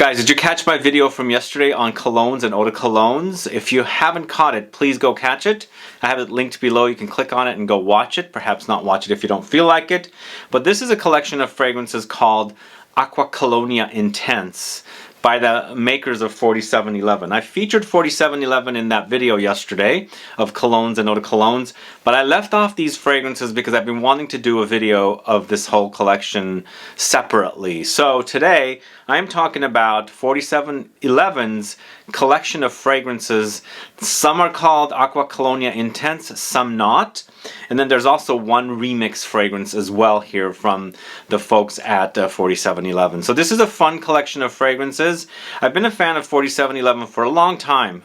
Guys, did you catch my video from yesterday on colognes and eau de colognes? If you haven't caught it, please go catch it. I have it linked below. You can click on it and go watch it. Perhaps not watch it if you don't feel like it. But this is a collection of fragrances called ACQUA COLONIA Intense by the makers of 4711. I featured 4711 in that video yesterday of colognes and eau de colognes, but I left off these fragrances because I've been wanting to do a video of this whole collection separately. So today I'm talking about 4711's collection of fragrances. Some are called ACQUA COLONIA Intense, some not. And then there's also one remix fragrance as well here from the folks at 4711. So this is a fun collection of fragrances. I've been a fan of 4711 for a long time,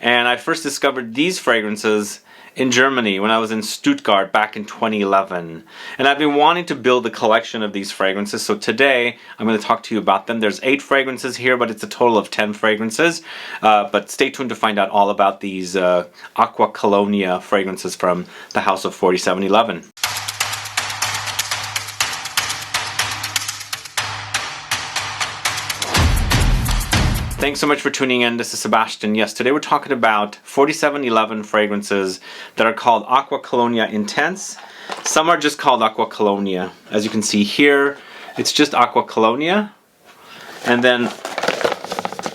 and I first discovered these fragrances in Germany when I was in Stuttgart back in 2011. And I've been wanting to build a collection of these fragrances, so today I'm going to talk to you about them. There's 8 fragrances here, but it's a total of 10 fragrances. But stay tuned to find out all about these ACQUA COLONIA fragrances from the house of 4711. Thanks so much for tuning in. This is Sebastian. Yes, today we're talking about 4711 fragrances that are called ACQUA COLONIA Intense. Some are just called ACQUA COLONIA. As you can see here, it's just ACQUA COLONIA and then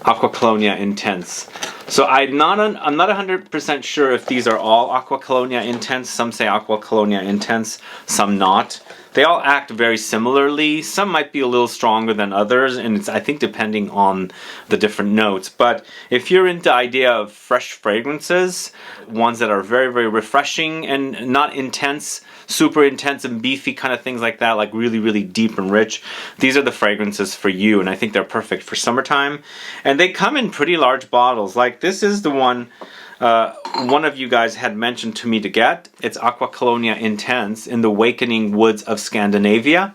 ACQUA COLONIA Intense. So I'm not 100% sure if these are all ACQUA COLONIA Intense. Some say ACQUA COLONIA Intense, some not. They all act very similarly. Some might be a little stronger than others, and it's, I think, depending on the different notes. But if you're into the idea of fresh fragrances, ones that are very, very refreshing and not intense, super intense and beefy kind of things like that, like really, really deep and rich, these are the fragrances for you, and I think they're perfect for summertime. And they come in pretty large bottles. Like this is the one one of you guys had mentioned to me to get. It's ACQUA COLONIA Intense in the Wakening Woods of Scandinavia.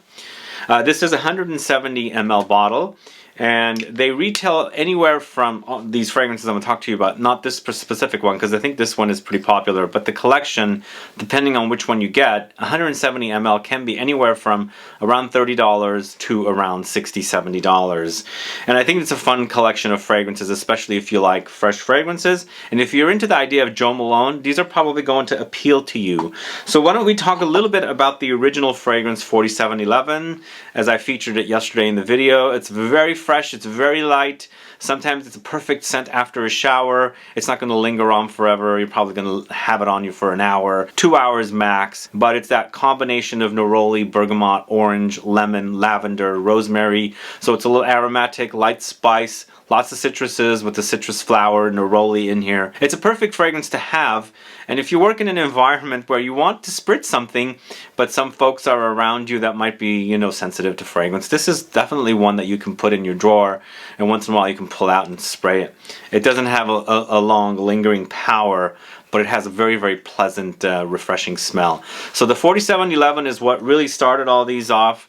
This is a 170 ml bottle, and they retail anywhere from these fragrances I'm going to talk to you about, not this specific one because I think this one is pretty popular, but the collection, depending on which one you get, 170 ml can be anywhere from around $30 to around $60, $70. And I think it's a fun collection of fragrances, especially if you like fresh fragrances. And if you're into the idea of Jo Malone, these are probably going to appeal to you. So why don't we talk a little bit about the original fragrance 4711, as I featured it yesterday in the video. It's very fresh, it's very light. Sometimes it's a perfect scent after a shower. It's not going to linger on forever. You're probably going to have it on you for an hour, 2 hours max. But it's that combination of neroli, bergamot, orange, lemon, lavender, rosemary. So it's a little aromatic, light spice, lots of citruses with the citrus flower, neroli in here. It's a perfect fragrance to have. And if you work in an environment where you want to spritz something, but some folks are around you that might be, you know, sensitive to fragrance, this is definitely one that you can put in your drawer, and once in a while you can pull out and spray it. It doesn't have a long lingering power, but it has a very, very pleasant, refreshing smell. So the 4711 is what really started all these off.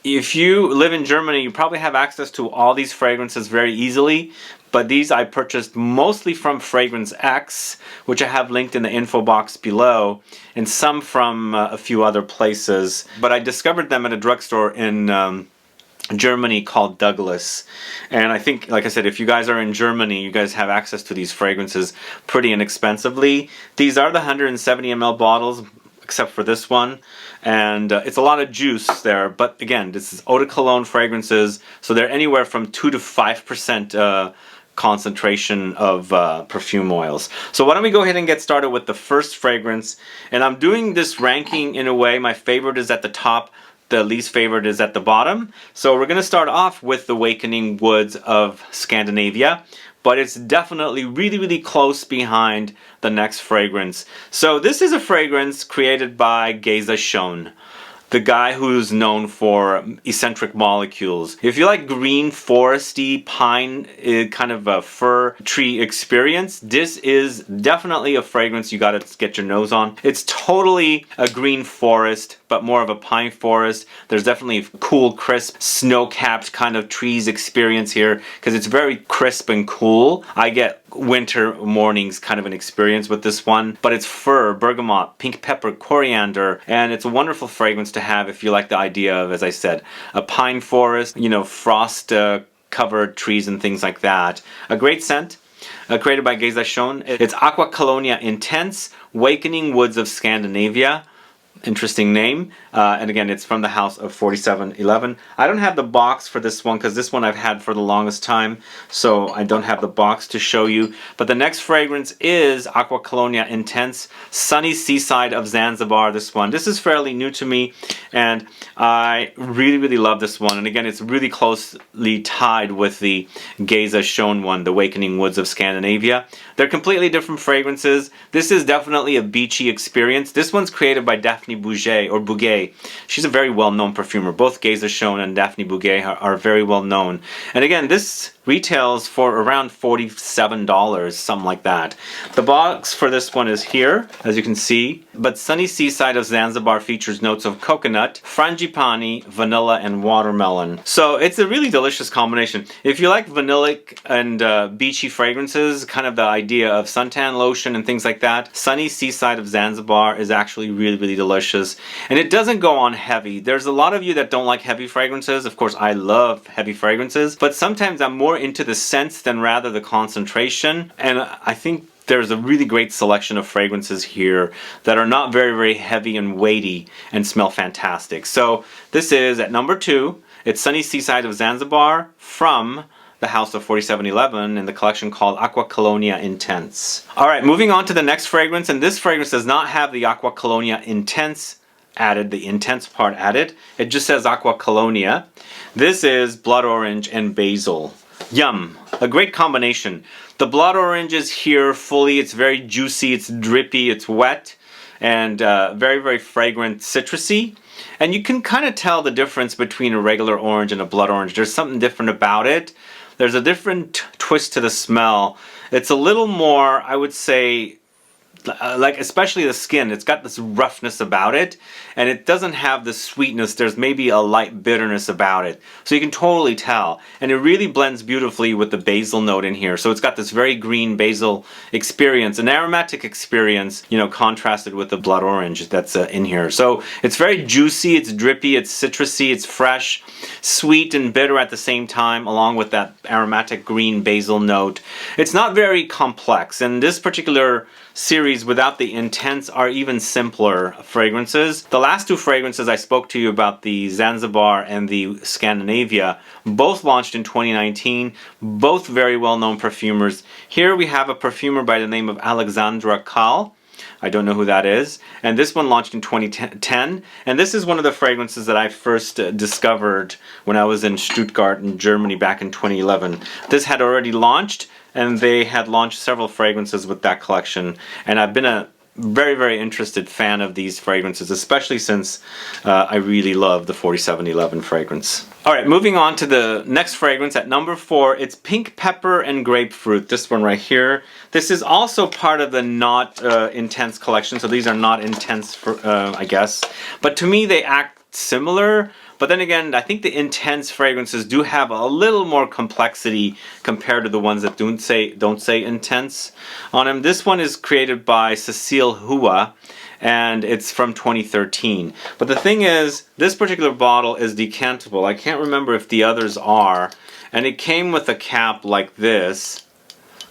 If you live in Germany, you probably have access to all these fragrances very easily, but these I purchased mostly from Fragrance X, which I have linked in the info box below, and some from a few other places. But I discovered them at a drugstore in Germany called Douglas. And I think, like I said, if you guys are in Germany, you guys have access to these fragrances pretty inexpensively. These are the 170 ml bottles, except for this one, and it's a lot of juice there, but again, this is eau de cologne fragrances, so they're anywhere from 2 to 5% concentration of perfume oils. So why don't we go ahead and get started with the first fragrance. And I'm doing this ranking in a way, my favorite is at the top, the least favorite is at the bottom. So we're going to start off with the Wakening Woods of Scandinavia, but it's definitely really, really close behind the next fragrance. So this is a fragrance created by Geza Schoen, the guy who's known for eccentric molecules. If you like green, foresty, pine, kind of a fir tree experience, this is definitely a fragrance you gotta get your nose on. It's totally a green forest, but more of a pine forest. There's definitely a cool, crisp, snow-capped kind of trees experience here, because it's very crisp and cool. I get winter mornings kind of an experience with this one. But it's fir, bergamot, pink pepper, coriander, and it's a wonderful fragrance to have if you like the idea of, as I said, a pine forest, you know, frost covered trees and things like that. A great scent. Created by Geza Schoen. It's ACQUA COLONIA Intense Wakening Woods of Scandinavia. Interesting name. And again, it's from the house of 4711. I don't have the box for this one because this one I've had for the longest time, so I don't have the box to show you. But the next fragrance is ACQUA COLONIA Intense Sunny Seaside of Zanzibar. This is fairly new to me, and I really love this one. And again, it's really closely tied with the Geza Schoen one, the Wakening Woods of Scandinavia. They're completely different fragrances. This is definitely a beachy experience. This one's created by Daphne Bugey. She's a very well-known perfumer. Both Geza Schoen and Daphne Bugey are very well-known. And again, this retails for around $47, something like that. The box for this one is here, as you can see. But Sunny Seaside of Zanzibar features notes of coconut, frangipani, vanilla, and watermelon. So it's a really delicious combination. If you like vanillic and beachy fragrances, kind of the idea of suntan lotion and things like that, Sunny Seaside of Zanzibar is actually really delicious. And it doesn't go on heavy. There's a lot of you that don't like heavy fragrances. Of course, I love heavy fragrances, but sometimes I'm more into the scents than rather the concentration. And I think there's a really great selection of fragrances here that are not very heavy and weighty and smell fantastic. So this is at number 2. It's Sunny Seaside of Zanzibar from the house of 4711 in the collection called ACQUA COLONIA Intense. Alright, moving on to the next fragrance, and this fragrance does not have the ACQUA COLONIA Intense added, the intense part added. It just says ACQUA COLONIA. This is blood orange and basil. Yum! A great combination. The blood orange is here fully. It's very juicy, it's drippy, it's wet, and very fragrant, citrusy. And you can kind of tell the difference between a regular orange and a blood orange. There's something different about it. There's a different twist to the smell. It's a little more, I would say, like especially the skin, it's got this roughness about it, and it doesn't have the sweetness. There's maybe a light bitterness about it, so you can totally tell, and it really blends beautifully with the basil note in here. So it's got this very green basil experience, an aromatic experience, you know, contrasted with the blood orange that's in here. So it's very juicy, it's drippy, it's citrusy, it's fresh, sweet and bitter at the same time, along with that aromatic green basil note. It's not very complex, and this particular series without the intense are even simpler fragrances. The last 2 fragrances I spoke to you about, the Zanzibar and the Scandinavia, both launched in 2019, both very well-known perfumers. Here we have a perfumer by the name of Alexandra Kalle. I don't know who that is. And this one launched in 2010. And this is one of the fragrances that I first discovered when I was in Stuttgart in Germany back in 2011. This had already launched, and they had launched several fragrances with that collection. And I've been a very interested fan of these fragrances, especially since I really love the 4711 fragrance. Alright, moving on to the next fragrance at number 4. It's Pink Pepper and Grapefruit, this one right here. This is also part of the not intense collection, so these are not intense, I guess. But to me they act similar. But then again, I think the intense fragrances do have a little more complexity compared to the ones that don't say intense on them. This one is created by Cecile, and it's from 2013. But the thing is, this particular bottle is decantable. I can't remember if the others are. And it came with a cap like this,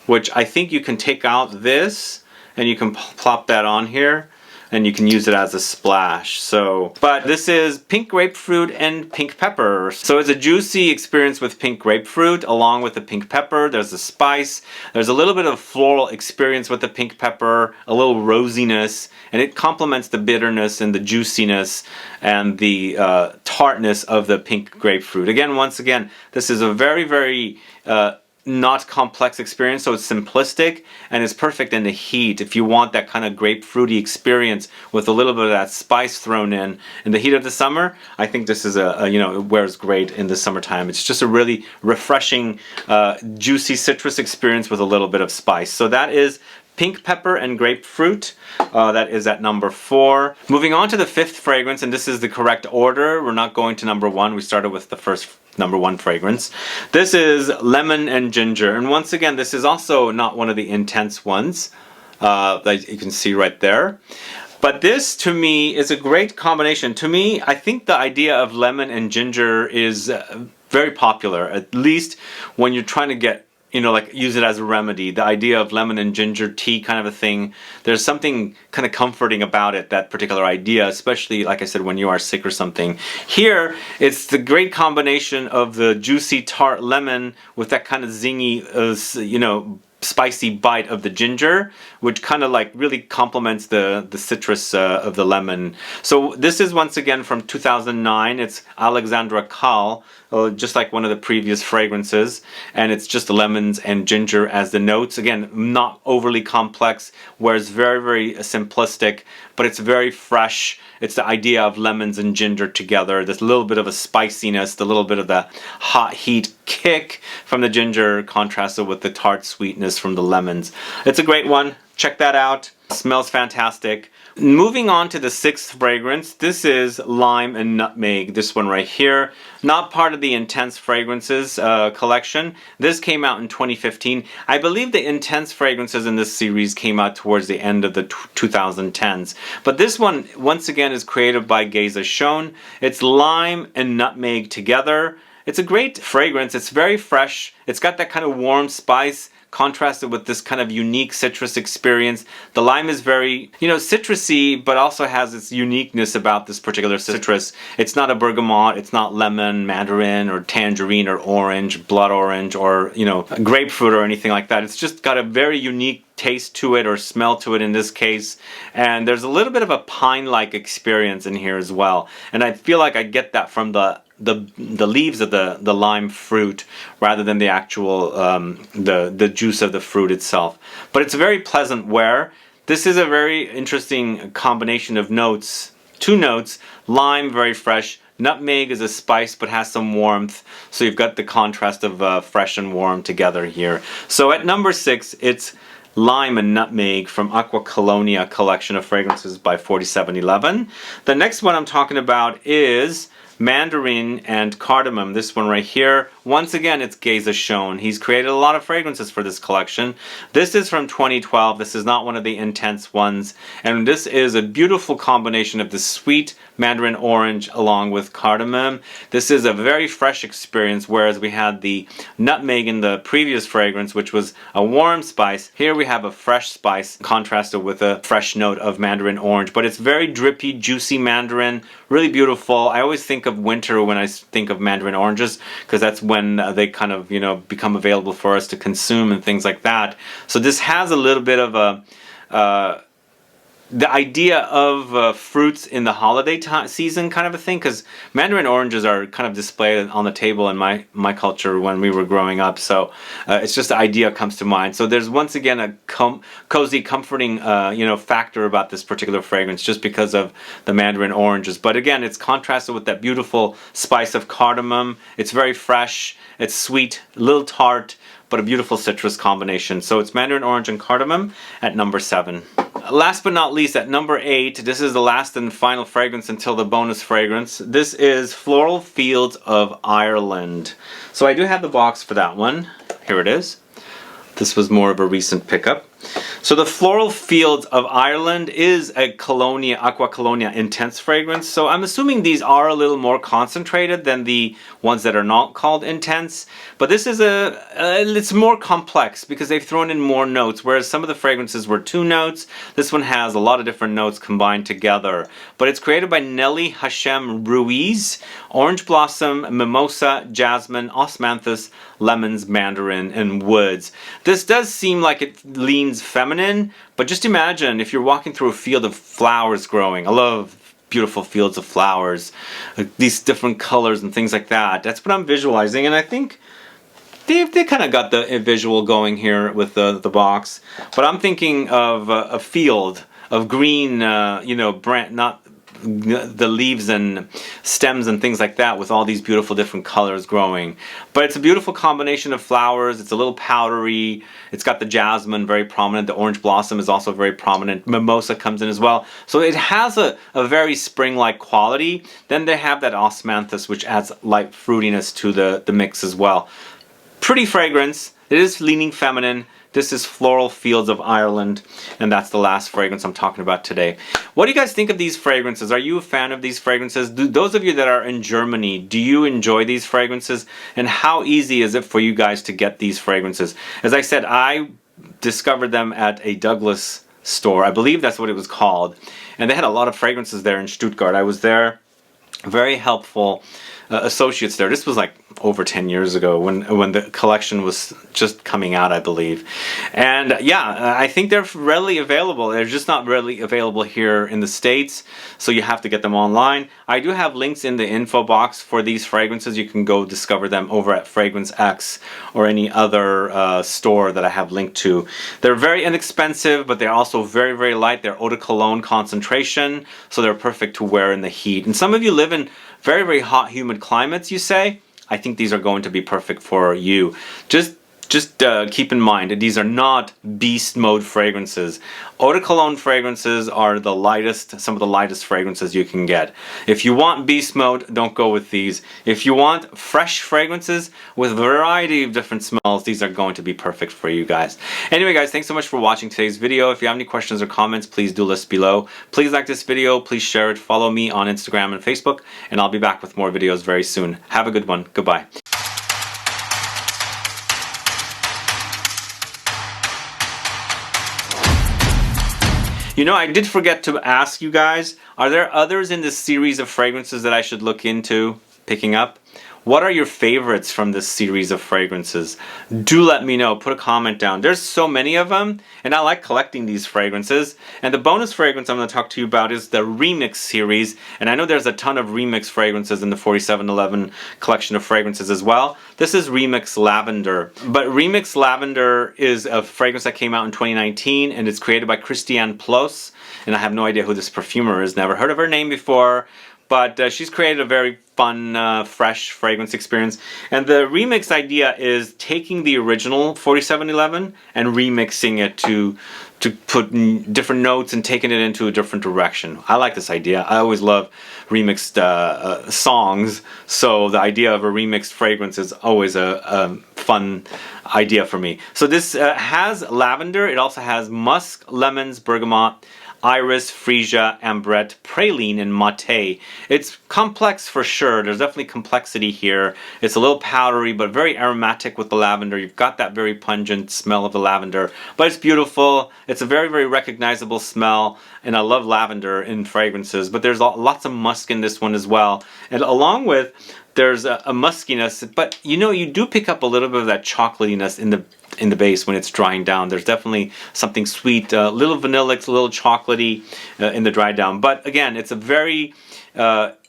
which I think you can take out this, and you can plop that on here, and you can use it as a splash. So, but this is pink grapefruit and pink pepper. So it's a juicy experience with pink grapefruit along with the pink pepper. There's a spice. There's a little bit of floral experience with the pink pepper, a little rosiness, and it complements the bitterness and the juiciness and the tartness of the pink grapefruit. Again, once again, this is a very not complex experience, so it's simplistic and it's perfect in the heat. If you want that kind of grapefruity experience with a little bit of that spice thrown in the heat of the summer, I think this is you know, it wears great in the summertime. It's just a really refreshing, juicy citrus experience with a little bit of spice. So that is Pink Pepper and Grapefruit. That is at number 4. Moving on to the 5th fragrance, and this is the correct order. We're not going to number 1. We started with the first #1 fragrance. This is lemon and ginger, and once again, this is also not one of the intense ones that you can see right there. But this, to me, is a great combination. To me, I think the idea of lemon and ginger is very popular, at least when you're trying to get, you know, like use it as a remedy. The idea of lemon and ginger tea kind of a thing, there's something kind of comforting about it, that particular idea, especially, like I said, when you are sick or something. Here, it's the great combination of the juicy tart lemon with that kind of zingy, you know, spicy bite of the ginger, which kind of like really complements the citrus of the lemon. So this is once again from 2009. It's Alexandra Kalle, just like one of the previous fragrances, and it's just lemons and ginger as the notes. Again, not overly complex, whereas very, very simplistic, but it's very fresh. It's the idea of lemons and ginger together. There's a little bit of a spiciness, the little bit of the hot heat kick from the ginger contrasted with the tart sweetness from the lemons. It's a great one. Check that out. Smells fantastic. Moving on to the 6th fragrance, this is Lime and Nutmeg. This one right here, not part of the Intense Fragrances collection. This came out in 2015. I believe the Intense Fragrances in this series came out towards the end of the 2010s. But this one, once again, is created by Geza Schoen. It's lime and nutmeg together. It's a great fragrance. It's very fresh. It's got that kind of warm spice contrasted with this kind of unique citrus experience. The lime is very, you know, citrusy, but also has its uniqueness about this particular citrus. It's not a bergamot, it's not lemon, mandarin, or tangerine, or orange, blood orange, or, you know, grapefruit or anything like that. It's just got a very unique taste to it, or smell to it in this case, and there's a little bit of a pine-like experience in here as well, and I feel like I get that from the leaves of the lime fruit rather than the actual the juice of the fruit itself. But it's a very pleasant wear. This is a very interesting combination of notes. 2 notes. Lime, very fresh. Nutmeg is a spice but has some warmth, so you've got the contrast of fresh and warm together here. So at number 6, it's Lime and Nutmeg from ACQUA COLONIA collection of fragrances by 4711. The next one I'm talking about is Mandarin and Cardamom. This one right here. Once again, it's Geza Schoen. He's created a lot of fragrances for this collection. This is from 2012. This is not one of the intense ones. And this is a beautiful combination of the sweet mandarin orange along with cardamom. This is a very fresh experience, whereas we had the nutmeg in the previous fragrance, which was a warm spice. Here we have a fresh spice contrasted with a fresh note of mandarin orange. But it's very drippy, juicy mandarin. Really beautiful. I always think of winter when I think of mandarin oranges, because that's when they kind of, you know, become available for us to consume and things like that. So this has a little bit of a the idea of fruits in the holiday season kind of a thing, because mandarin oranges are kind of displayed on the table in my culture when we were growing up, so it's just the idea comes to mind. So there's once again a cozy, comforting you know, factor about this particular fragrance just because of the mandarin oranges. But again, it's contrasted with that beautiful spice of cardamom. It's very fresh, it's sweet, a little tart, but a beautiful citrus combination. So it's mandarin orange and cardamom at number 7. Last but not least, at number 8, this is the last and final fragrance until the bonus fragrance. This is Floral Fields of Ireland. So I do have the box for that one. Here it is. This was more of a recent pickup. So the Floral Fields of Ireland is a Colonia, ACQUA COLONIA intense fragrance. So I'm assuming these are a little more concentrated than the ones that are not called intense. But this is it's more complex because they've thrown in more notes, whereas some of the fragrances were 2 notes. This one has a lot of different notes combined together. But it's created by Nelly, Hachem-Ruiz, Orange Blossom, Mimosa, Jasmine, Osmanthus, Lemons, Mandarin, and Woods. This does seem like it leans feminine, but just imagine if you're walking through a field of flowers growing. I love beautiful fields of flowers, these different colors and things like that. That's what I'm visualizing, and I think they kind of got the visual going here with the box. But I'm thinking of a field of green, you know, not the leaves and stems and things like that with all these beautiful different colors growing. But it's a beautiful combination of flowers. It's a little powdery. It's got the jasmine very prominent. The orange blossom is also very prominent. Mimosa comes in as well. So it has a very spring-like quality. Then they have that osmanthus, which adds light fruitiness to the mix as well. Pretty fragrance. It is leaning feminine. This is Floral Fields of Ireland, and that's the last fragrance I'm talking about today. What do you guys think of these fragrances? Are you a fan of these fragrances? Those of you that are in Germany, do you enjoy these fragrances? And how easy is it for you guys to get these fragrances? As I said, I discovered them at a Douglas store. I believe that's what it was called. And they had a lot of fragrances there in Stuttgart. I was there. Very helpful associates there. This was like over 10 years ago when the collection was just coming out, I believe. And yeah, I think they're readily available. They're just not readily available here in the States, so you have to get them online. I do have links in the info box for these fragrances. You can go discover them over at Fragrance X or any other store that I have linked to. They're very inexpensive, but they're also very, very light. They're eau de cologne concentration, so they're perfect to wear in the heat. And some of you live in very, very hot, humid climates, you say. I think these are going to be perfect for you. Just keep in mind that these are not beast mode fragrances. Eau de cologne fragrances are the lightest, some of the lightest fragrances you can get. If you want beast mode, don't go with these. If you want fresh fragrances with a variety of different smells, these are going to be perfect for you guys. Anyway guys, thanks so much for watching today's video. If you have any questions or comments, please do list below. Please like this video, please share it, follow me on Instagram and Facebook, and I'll be back with more videos very soon. Have a good one. Goodbye. You know, I did forget to ask you guys, are there others in this series of fragrances that I should look into picking up? What are your favorites from this series of fragrances? Do let me know. Put a comment down. There's so many of them, and I like collecting these fragrances. And the bonus fragrance I'm going to talk to you about is the Remix series. And I know there's a ton of Remix fragrances in the 4711 collection of fragrances as well. This is Remix Lavender. But Remix Lavender is a fragrance that came out in 2019, and it's created by Christiane Ploss. And I have no idea who this perfumer is. Never heard of her name before. But she's created a very fun, fresh fragrance experience. And the remix idea is taking the original 4711 and remixing it to put different notes and taking it into a different direction. I like this idea. I always love remixed songs, so the idea of a remixed fragrance is always a fun idea for me. So this has lavender. It also has musk, lemons, bergamot, iris, freesia, ambrette, praline, and mate. It's complex for sure. There's definitely complexity here. It's a little powdery, but very aromatic with the lavender. You've got that very pungent smell of the lavender, but it's beautiful. It's a very, very recognizable smell, and I love lavender in fragrances, but there's lots of musk in this one as well. And along with, there's a muskiness, but you know, you do pick up a little bit of that chocolatiness in the base when it's drying down. There's definitely something sweet, a little vanillic, a little chocolatey in the dry down. But again, it's a very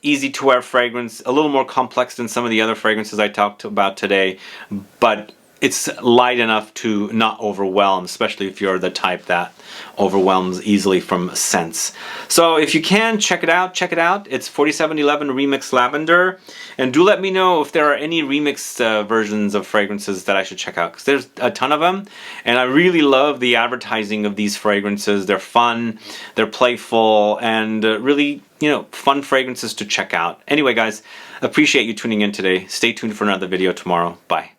easy to wear fragrance, a little more complex than some of the other fragrances I talked about today, but it's light enough to not overwhelm, especially if you're the type that overwhelms easily from scents. So if you can, check it out, check it out. It's 4711 Remix Lavender. And do let me know if there are any remixed versions of fragrances that I should check out, because there's a ton of them. And I really love the advertising of these fragrances. They're fun, they're playful, and really, you know, fun fragrances to check out. Anyway guys, appreciate you tuning in today. Stay tuned for another video tomorrow. Bye.